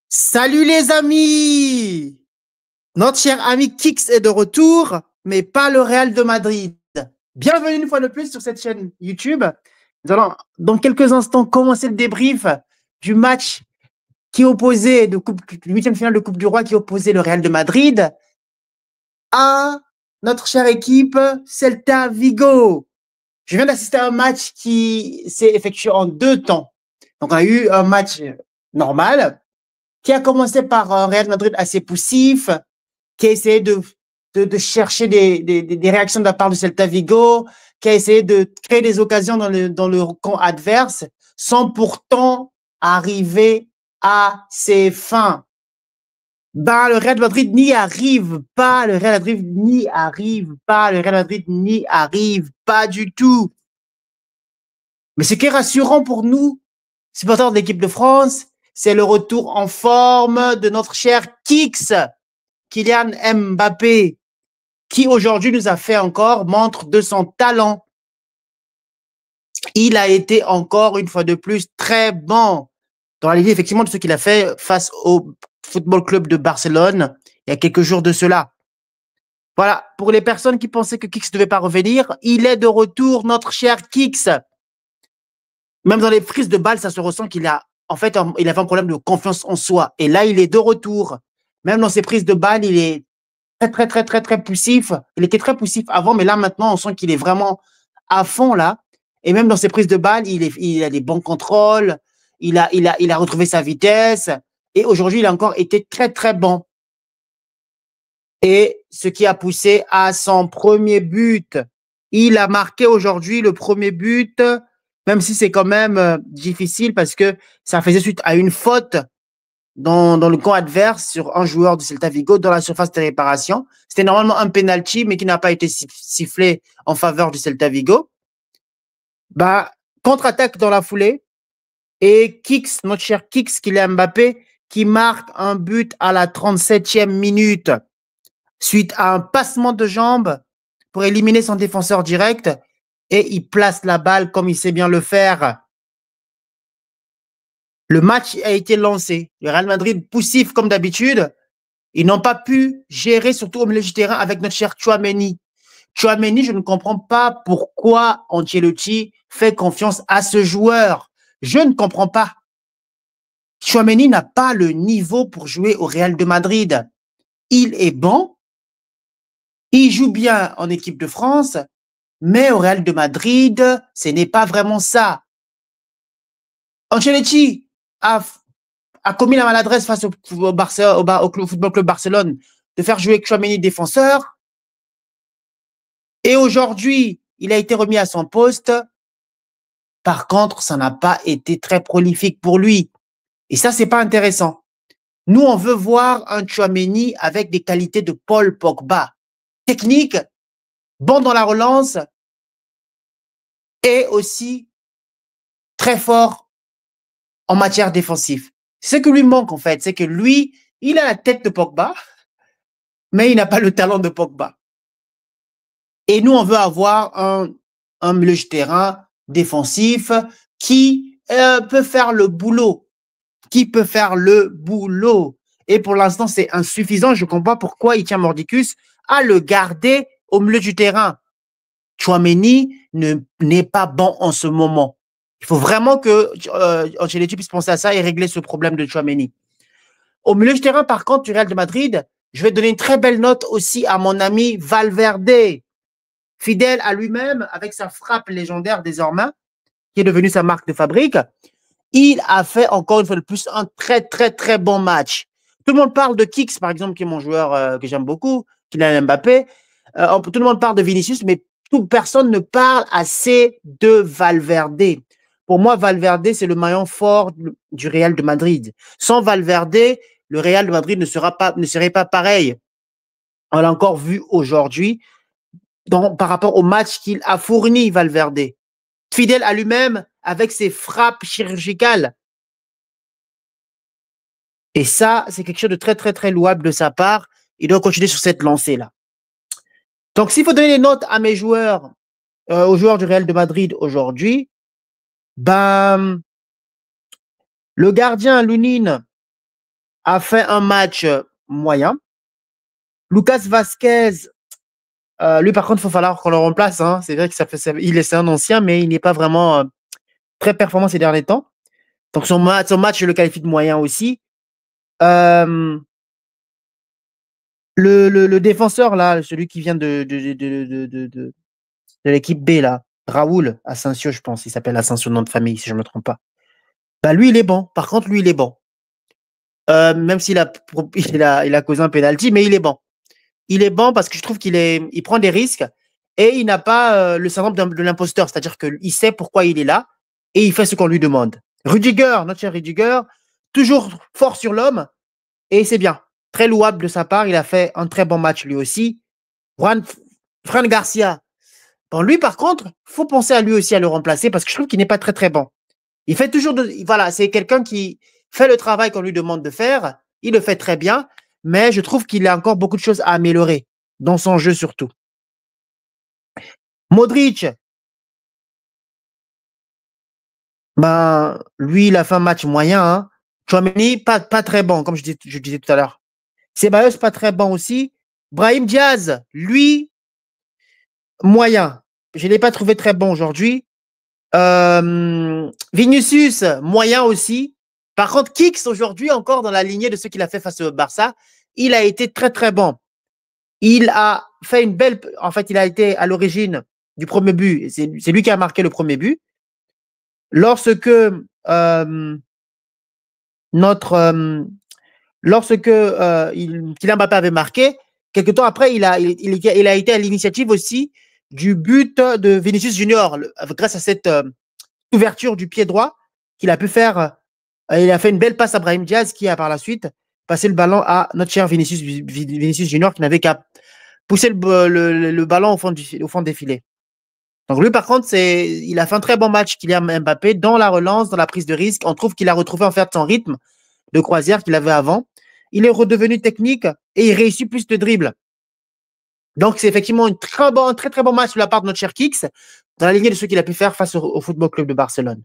Salut les amis! Notre cher ami Kix est de retour, mais pas le Real de Madrid. Bienvenue une fois de plus sur cette chaîne YouTube. Nous allons dans quelques instants commencer le débrief du match qui opposait de huitième finale de Coupe du Roi qui opposait le Real de Madrid à notre chère équipe Celta Vigo. Je viens d'assister à un match qui s'est effectué en deux temps. Donc on a eu un match normal qui a commencé par un Real Madrid assez poussif, qui a essayé de chercher des réactions de la part de Celta Vigo, qui a essayé de créer des occasions dans le camp adverse, sans pourtant arriver à ses fins. Ben, le Real Madrid n'y arrive pas, le Real Madrid n'y arrive pas, le Real Madrid n'y arrive pas du tout. Mais ce qui est rassurant pour nous, supporters de l'équipe de France, c'est le retour en forme de notre cher Kix, Kylian Mbappé, qui aujourd'hui nous a fait encore montre de son talent. Il a été encore une fois de plus très bon dans la ligne effectivement de ce qu'il a fait face au Football Club de Barcelone il y a quelques jours de cela. Voilà, pour les personnes qui pensaient que Kix ne devait pas revenir, il est de retour, notre cher Kix. Même dans les prises de balles, ça se ressent qu'il a, en fait, il avait un problème de confiance en soi. Et là, il est de retour. Même dans ses prises de balles, il est très poussif. Il était très poussif avant, mais là, maintenant, on sent qu'il est vraiment à fond, là. Et même dans ses prises de balles, il a des bons contrôles. Il a retrouvé sa vitesse. Et aujourd'hui, il a encore été très bon. Et ce qui a poussé à son premier but. Il a marqué aujourd'hui le premier but, même si c'est quand même difficile parce que ça faisait suite à une faute dans le camp adverse sur un joueur de Celta Vigo dans la surface de réparation. C'était normalement un penalty, mais qui n'a pas été sifflé en faveur du Celta Vigo. Bah, contre-attaque dans la foulée et Kix, notre cher Kix, Kylian Mbappé, qui marque un but à la 37e minute suite à un passement de jambes pour éliminer son défenseur direct et il place la balle comme il sait bien le faire. Le match a été lancé. Le Real Madrid poussif comme d'habitude. Ils n'ont pas pu gérer, surtout au milieu du terrain, avec notre cher Tchouaméni. Tchouaméni, je ne comprends pas pourquoi Ancelotti fait confiance à ce joueur. Je ne comprends pas. Tchouaméni n'a pas le niveau pour jouer au Real de Madrid. Il est bon, il joue bien en équipe de France, mais au Real de Madrid, ce n'est pas vraiment ça. Ancelotti a commis la maladresse face au Football Club Barcelone de faire jouer Tchouaméni défenseur. Et aujourd'hui, il a été remis à son poste. Par contre, ça n'a pas été très prolifique pour lui. Et ça, c'est pas intéressant. Nous, on veut voir un Tchouaméni avec des qualités de Paul Pogba. Technique, bon dans la relance et aussi très fort en matière défensive. Ce qui lui manque, en fait, c'est que lui, il a la tête de Pogba, mais il n'a pas le talent de Pogba. Et nous, on veut avoir un milieu de terrain défensif qui peut faire le boulot. Et pour l'instant, c'est insuffisant. Je ne comprends pas pourquoi il tient Mordicus à le garder au milieu du terrain. Tchouaméni n'est pas bon en ce moment. Il faut vraiment que Ancelotti puisse penser à ça et régler ce problème de Tchouaméni. Au milieu du terrain, par contre, du Real de Madrid, je vais donner une très belle note aussi à mon ami Valverde. Fidèle à lui-même, avec sa frappe légendaire désormais, qui est devenue sa marque de fabrique, il a fait encore une fois de plus un très bon match. Tout le monde parle de Kix, par exemple, qui est mon joueur que j'aime beaucoup, Kylian Mbappé. Tout le monde parle de Vinicius, mais personne ne parle assez de Valverde. Pour moi, Valverde, c'est le maillon fort du Real de Madrid. Sans Valverde, le Real de Madrid ne serait pas pareil. On l'a encore vu aujourd'hui par rapport au match qu'il a fourni, Valverde. Fidèle à lui-même avec ses frappes chirurgicales. Et ça, c'est quelque chose de très louable de sa part. Il doit continuer sur cette lancée-là. Donc, s'il faut donner des notes à mes joueurs, aux joueurs du Real de Madrid aujourd'hui, ben, le gardien Lunin a fait un match moyen. Lucas Vasquez, lui, par contre, il faut falloir qu'on le remplace. Hein. C'est vrai que c'est un ancien, mais il n'est pas vraiment très performant ces derniers temps. Donc, son match, je le qualifie de moyen aussi. Le défenseur, là, celui qui vient de l'équipe B, là, Raoul Asensio, je pense. Il s'appelle Asensio, nom de famille, si je ne me trompe pas. Bah, lui, il est bon. Par contre, lui, il est bon. Même s'il a, il a causé un penalty, mais il est bon. Il est bon parce que je trouve il prend des risques et il n'a pas le syndrome de l'imposteur. C'est-à-dire qu'il sait pourquoi il est là et il fait ce qu'on lui demande. Rudiger, notre cher Rudiger, toujours fort sur l'homme et c'est bien. Très louable de sa part. Il a fait un très bon match lui aussi. Fran Garcia. Bon, lui, par contre, faut penser à lui aussi à le remplacer parce que je trouve qu'il n'est pas très, très bon. Il fait toujours voilà, c'est quelqu'un qui fait le travail qu'on lui demande de faire. Il le fait très bien, mais je trouve qu'il a encore beaucoup de choses à améliorer dans son jeu surtout. Modric, ben, lui, il a fait un match moyen. Hein. Tchouaméni, pas très bon, comme je disais tout à l'heure. Ceballos, pas très bon aussi. Brahim Diaz, lui, moyen. Je ne l'ai pas trouvé très bon aujourd'hui. Vinicius, moyen aussi. Par contre, Kix, aujourd'hui, encore dans la lignée de ce qu'il a fait face au Barça, il a été très, très bon. Il a fait une belle... En fait, il a été à l'origine du premier but. C'est lui qui a marqué le premier but. Lorsque Kylian Mbappé avait marqué, quelque temps après, il a été à l'initiative aussi du but de Vinicius Junior, grâce à cette ouverture du pied droit qu'il a pu faire. Il a fait une belle passe à Brahim Diaz qui a par la suite passé le ballon à notre cher Vinicius Junior qui n'avait qu'à pousser le ballon au fond des filets. Donc lui, par contre, il a fait un très bon match, Kylian Mbappé, dans la relance, dans la prise de risque. On trouve qu'il a retrouvé en fait son rythme de croisière qu'il avait avant. Il est redevenu technique et il réussit plus de dribbles. Donc c'est effectivement un très très bon match de la part de notre cher Kix, dans la lignée de ce qu'il a pu faire face au Football Club de Barcelone.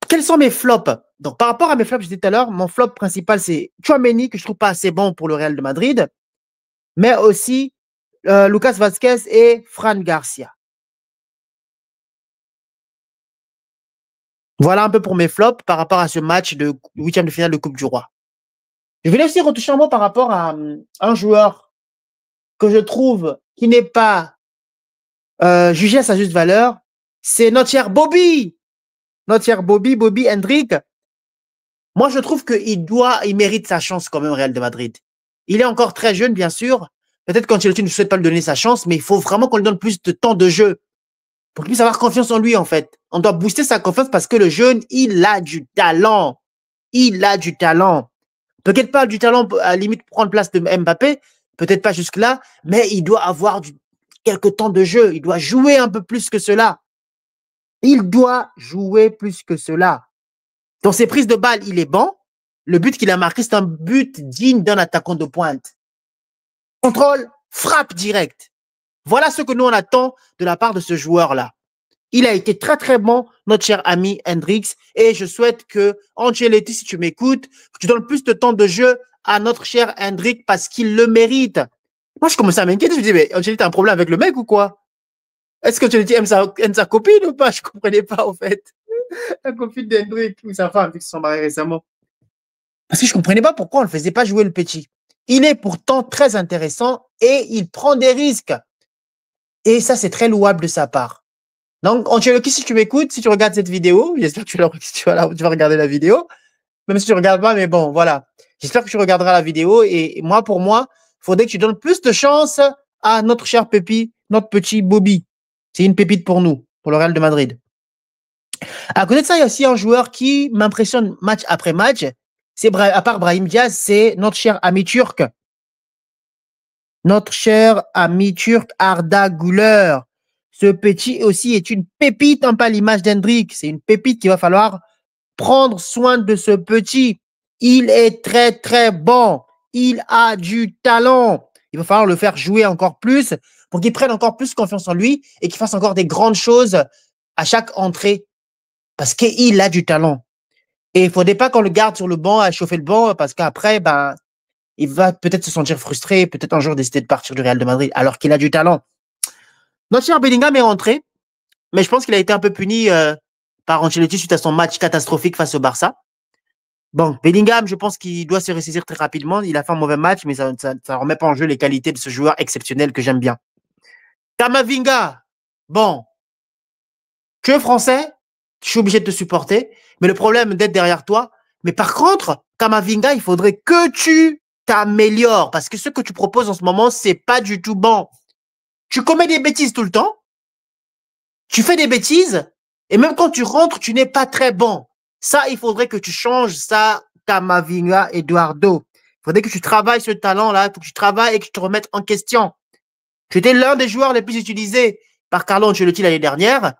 Quels sont mes flops? Donc par rapport à mes flops, je disais tout à l'heure, mon flop principal c'est Tchouaméni, que je trouve pas assez bon pour le Real de Madrid, mais aussi Lucas Vasquez et Fran Garcia. Voilà un peu pour mes flops par rapport à ce match de huitième de finale de Coupe du Roi. Je voulais aussi retoucher un mot par rapport à un joueur que je trouve qui n'est pas jugé à sa juste valeur, c'est notre cher Bobby. Notre cher Bobby Hendrick. Moi, je trouve qu'il mérite sa chance quand même au Real de Madrid. Il est encore très jeune, bien sûr. Peut-être qu'Ancelotti ne souhaite pas lui donner sa chance, mais il faut vraiment qu'on lui donne plus de temps de jeu pour qu'il puisse avoir confiance en lui, en fait. On doit booster sa confiance parce que le jeune, il a du talent. Il a du talent. Peut-être pas du talent à la limite prendre place de Mbappé, peut-être pas jusque-là, mais il doit avoir quelques temps de jeu. Il doit jouer un peu plus que cela. Il doit jouer plus que cela. Dans ses prises de balles, il est bon. Le but qu'il a marqué, c'est un but digne d'un attaquant de pointe. Contrôle, frappe directe. Voilà ce que nous, on attend de la part de ce joueur-là. Il a été très, très bon, notre cher ami Hendrix. Et je souhaite que, Ancelotti, si tu m'écoutes, que tu donnes plus de temps de jeu à notre cher Hendrix parce qu'il le mérite. Moi, je commençais à m'inquiéter. Je me dis, mais Ancelotti, t'as un problème avec le mec ou quoi? Est-ce que Ancelotti aime sa copine ou pas? Je ne comprenais pas, en fait. La copine d'Hendrix ou sa femme, qui se sont mariés récemment. Parce que je ne comprenais pas pourquoi on ne le faisait pas jouer le petit. Il est pourtant très intéressant et il prend des risques. Et ça, c'est très louable de sa part. Donc, Ancelotti, si tu m'écoutes, si tu regardes cette vidéo, j'espère que tu vas regarder la vidéo, même si tu ne regardes pas, mais bon, voilà. J'espère que tu regarderas la vidéo et pour moi, il faudrait que tu donnes plus de chance à notre cher Pépi, notre petit Bobby. C'est une pépite pour nous, pour le Real de Madrid. À côté de ça, il y a aussi un joueur qui m'impressionne match après match. À part Brahim Diaz, c'est notre cher ami turc. Notre cher ami turc Arda Güler. Ce petit aussi est une pépite, un peu à l'image d'Hendrick. C'est une pépite qu'il va falloir prendre soin de ce petit. Il est très, très bon. Il a du talent. Il va falloir le faire jouer encore plus pour qu'il prenne encore plus confiance en lui et qu'il fasse encore des grandes choses à chaque entrée parce qu'il a du talent. Et il faudrait pas qu'on le garde sur le banc à chauffer le banc parce qu'après, ben, il va peut-être se sentir frustré, peut-être un jour décider de partir du Real de Madrid alors qu'il a du talent. Notre cher Bellingham est rentré, mais je pense qu'il a été un peu puni par Ancelotti suite à son match catastrophique face au Barça. Bon, Bellingham, je pense qu'il doit se ressaisir très rapidement. Il a fait un mauvais match, mais ça ne remet pas en jeu les qualités de ce joueur exceptionnel que j'aime bien. Kamavinga, bon, tu es français, je suis obligé de te supporter, mais le problème d'être derrière toi. Mais par contre, Kamavinga, il faudrait que tu t'améliores parce que ce que tu proposes en ce moment, c'est pas du tout bon. Tu commets des bêtises tout le temps, tu fais des bêtises, et même quand tu rentres, tu n'es pas très bon. Ça, il faudrait que tu changes ça, Kamavinga, Eduardo. Il faudrait que tu travailles ce talent-là, que tu travailles et que tu te remettes en question. Tu étais l'un des joueurs les plus utilisés par Carlo Ancelotti l'année dernière.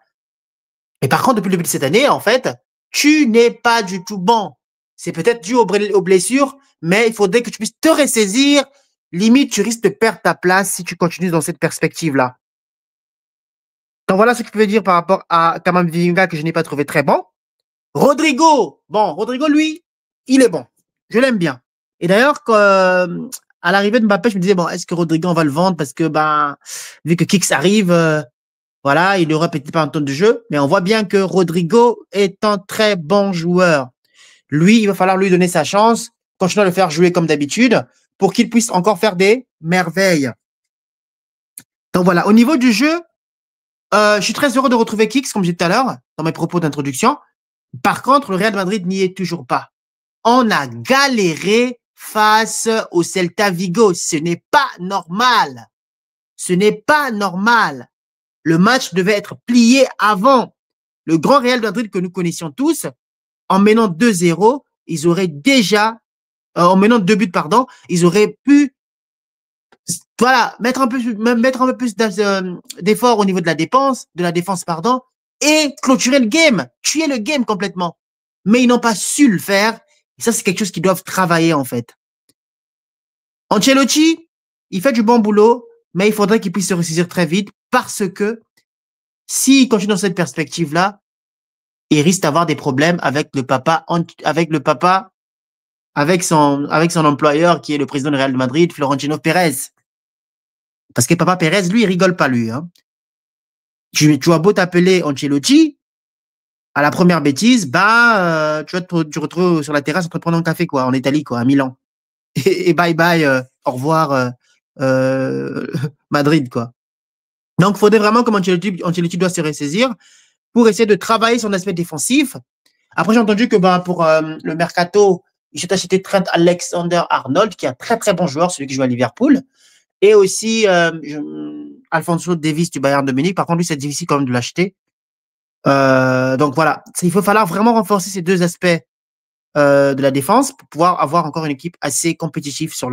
Et par contre, depuis le début de cette année, en fait, tu n'es pas du tout bon. C'est peut-être dû aux blessures, mais il faudrait que tu puisses te ressaisir. Limite, tu risques de perdre ta place si tu continues dans cette perspective-là. Donc voilà ce que je peux dire par rapport à Kamavinga que je n'ai pas trouvé très bon. Rodrigo, bon, Rodrigo, lui, il est bon. Je l'aime bien. Et d'ailleurs, à l'arrivée de Mbappé, je me disais, bon, est-ce que Rodrigo, on va le vendre parce que, ben, vu que Kicks arrive, voilà, il aura peut-être pas un temps de jeu, mais on voit bien que Rodrigo est un très bon joueur. Lui, il va falloir lui donner sa chance, continuer à le faire jouer comme d'habitude pour qu'il puisse encore faire des merveilles. Donc voilà, au niveau du jeu, je suis très heureux de retrouver Kicks, comme j'ai dit tout à l'heure, dans mes propos d'introduction. Par contre, le Real Madrid n'y est toujours pas. On a galéré face au Celta Vigo. Ce n'est pas normal. Ce n'est pas normal. Le match devait être plié avant. Le grand Real Madrid que nous connaissions tous, en menant 2-0, ils auraient déjà, en menant 2 buts, pardon, ils auraient pu, voilà, mettre un peu plus d'effort au niveau de la défense, pardon, et clôturer le game, tuer le game complètement. Mais ils n'ont pas su le faire. Et ça, c'est quelque chose qu'ils doivent travailler, en fait. Ancelotti, il fait du bon boulot, mais il faudrait qu'il puisse se ressaisir très vite parce que s'il continue dans cette perspective-là, il risque d'avoir des problèmes avec son employeur qui est le président du Real de Madrid, Florentino Pérez. Parce que Papa Pérez, lui, il rigole pas, lui. Hein. Tu as beau t'appeler Ancelotti, à la première bêtise, bah, tu retrouves sur la terrasse en train de prendre un café, quoi, en Italie, quoi, à Milan. Et bye bye, au revoir, Madrid, quoi. Donc, il faudrait vraiment que Ancelotti doit se ressaisir pour essayer de travailler son aspect défensif. Après, j'ai entendu que pour le mercato, il s'est acheté Trent Alexander-Arnold, qui est un très très bon joueur, celui qui joue à Liverpool, et aussi Alphonso Davies du Bayern de Munich. Par contre, lui, c'est difficile quand même de l'acheter. Donc voilà, il faut falloir vraiment renforcer ces deux aspects de la défense pour pouvoir avoir encore une équipe assez compétitive sur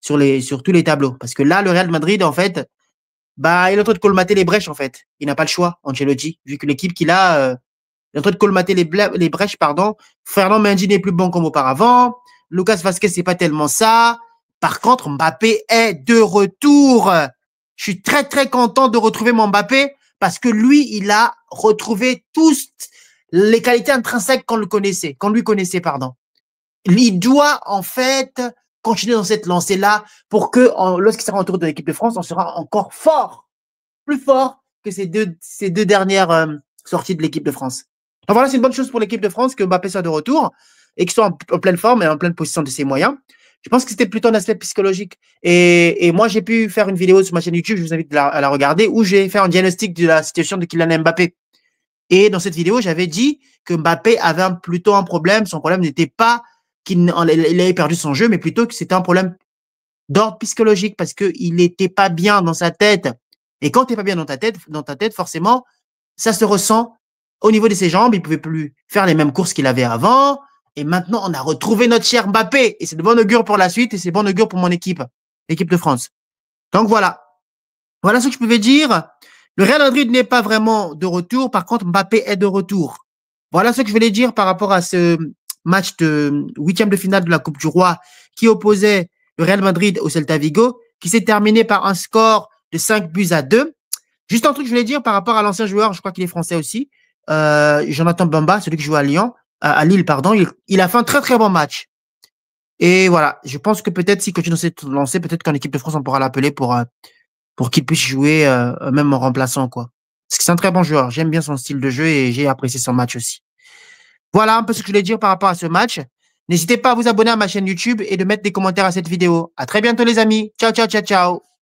tous les tableaux. Parce que là, le Real Madrid, en fait, bah, il est en train de colmater les brèches, en fait. Il n'a pas le choix, Ancelotti, vu que l'équipe qu'il a, il est en train de colmater les brèches, pardon. Fernand Mendy n'est plus bon comme auparavant. Lucas Vasquez, c'est pas tellement ça. Par contre, Mbappé est de retour. Je suis très, très content de retrouver mon Mbappé parce que lui, il a retrouvé tous les qualités intrinsèques qu'on lui connaissait, pardon. Il doit, en fait, continuer dans cette lancée-là pour que, lorsqu'il sera autour de l'équipe de France, on sera encore fort, plus fort que ces deux dernières sorties de l'équipe de France. Donc voilà, c'est une bonne chose pour l'équipe de France que Mbappé soit de retour et qu'il soit en pleine forme et en pleine position de ses moyens. Je pense que c'était plutôt un aspect psychologique. Et moi, j'ai pu faire une vidéo sur ma chaîne YouTube, je vous invite à la regarder, où j'ai fait un diagnostic de la situation de Kylian Mbappé. Et dans cette vidéo, j'avais dit que Mbappé avait plutôt un problème. Son problème n'était pas qu'il avait perdu son jeu, mais plutôt que c'était un problème d'ordre psychologique parce qu'il n'était pas bien dans sa tête. Et quand tu n'es pas bien dans ta tête, forcément, ça se ressent au niveau de ses jambes. Il ne pouvait plus faire les mêmes courses qu'il avait avant. Et maintenant, on a retrouvé notre cher Mbappé. Et c'est de bon augure pour la suite et c'est de bon augure pour mon équipe, l'équipe de France. Donc voilà. Voilà ce que je pouvais dire. Le Real Madrid n'est pas vraiment de retour. Par contre, Mbappé est de retour. Voilà ce que je voulais dire par rapport à ce match de 8e de finale de la Coupe du Roi qui opposait le Real Madrid au Celta Vigo, qui s'est terminé par un score de 5-2. Juste un truc que je voulais dire par rapport à l'ancien joueur, je crois qu'il est français aussi, Jonathan Bamba, celui qui joue à Lyon, à Lille, pardon. Il a fait un très très bon match. Et voilà, je pense que peut-être s'il continue de se lancer, peut-être qu'en équipe de France, on pourra l'appeler pour qu'il puisse jouer même en remplaçant, quoi. Parce que c'est un très bon joueur. J'aime bien son style de jeu et j'ai apprécié son match aussi. Voilà un peu ce que je voulais dire par rapport à ce match. N'hésitez pas à vous abonner à ma chaîne YouTube et de mettre des commentaires à cette vidéo. À très bientôt les amis. Ciao, ciao, ciao, ciao.